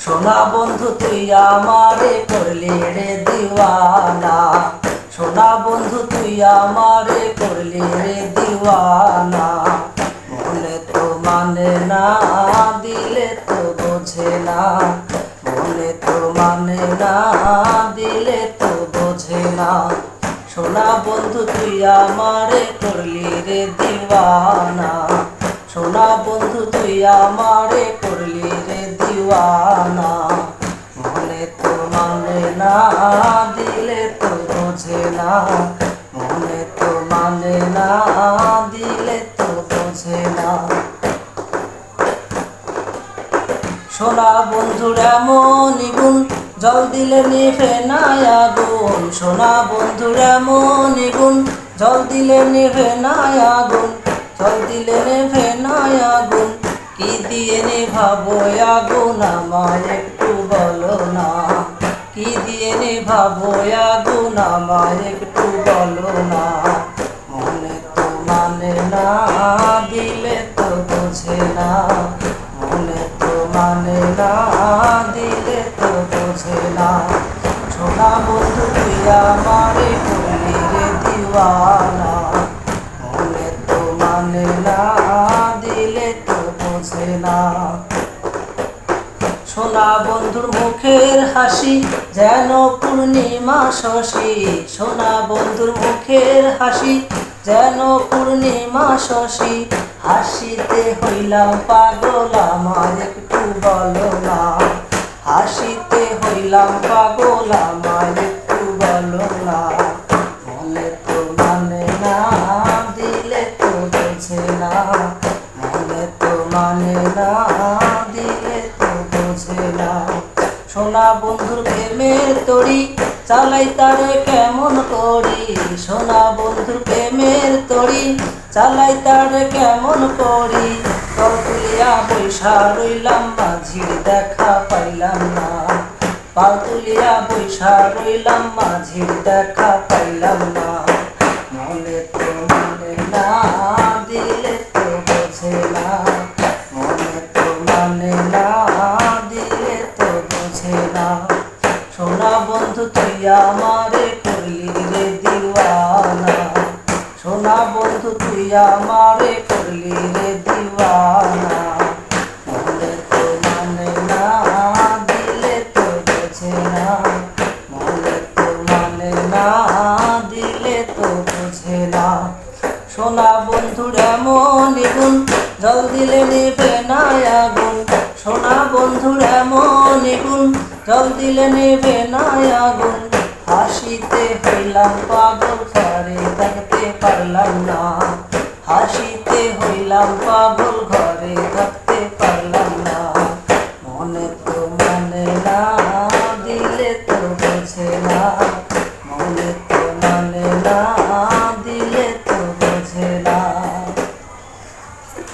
সোনা বন্ধু তুই আমারে করলি রে দিওয়ানা, সোনা বন্ধু তুই আমারে করলি রে দিওয়ানা। মনে তো মানে না, দিলে তো বোঝে না, মনে তো মানে না, দিলে তো বোঝে না। সোনা বন্ধু তুই আমারে করলি রে দিওয়ানা, সোনা বন্ধু তুই আমারে করলি রে দিওয়ানা। মনে তো মানে না, দিলে তো বোঝে না, মনে তো মানে না, দিলে তো বোঝে না। সোনা বন্ধুর এমন গুণ, জল দিলে নিভে না আগুন। সোনা বন্ধুর এমন গুণ, জল দিলে নিভে না আগুন, জল দিলে নেভে না আগুন। কি দিয়ে নেভাবো আগুন আমায় একটু বলো না, কি দিয়ে নেভাবো আগুন আমায় একটু বলো না। মনে তো মানে না, দিলে তো বোঝে না, মনে তো মানে না, দিলে তো বোঝে না। সোনা বন্ধু তুই আমারে করলি রে দিওয়ানা, মনে তো মানে না, দিলে তো বোঝে না। সোনা বন্ধুর মুখের হাসি যেন পূর্ণিমা শশী, সোনা বন্ধুর মুখের হাসি যেন পূর্ণিমা শশী। হাসিতে হইলাম পাগল আমায় একটু বলো না, হাসিতে হইলাম পাগল আমায় একটু বলো না। মনে তো মানে না, দিলে তো বোঝে না, মনে তো মানে না, দিলে তো বোঝে না। সোনা বন্ধুর প্রেমের তরি চালাই তারে কেমন করি, সোনা বন্ধুর প্রেমের তরি চালাই তারে কেমন করি। তল তুলিয়া বৈশা রইলাম মাঝির দেখা পাইলাম না, পাল তুলিয়া বৈশা রইলাম মাঝির দেখা পাইলাম না। মনে তো মানে না, দিলে তো বোঝে না, মনে তো মানে না, দিলে তো বোঝে না। সোনা বন্ধু তুই আমারে করলি রে দিওয়ানা, সোনা বন্ধু তুই আমারে করলি রে দিওয়ানা। মনে তো মানে না, দিলে তো বোঝে না, মনে তো মানে না, দিলে তো বোঝে না। সোনা বন্ধুর এমন গুণ, জল দিলে নেভে না আগুন। সোনা বন্ধুর এমন গুণ, জল দিলে নেভে না আগুন। হাসিতে হইলাম পাগল ঘরে থাকতে পারলাম না, হাসিতে হইলাম পাগল ঘরে থাকতে পারলাম না। মনে তো মানে না, দিলে তো বোঝে না।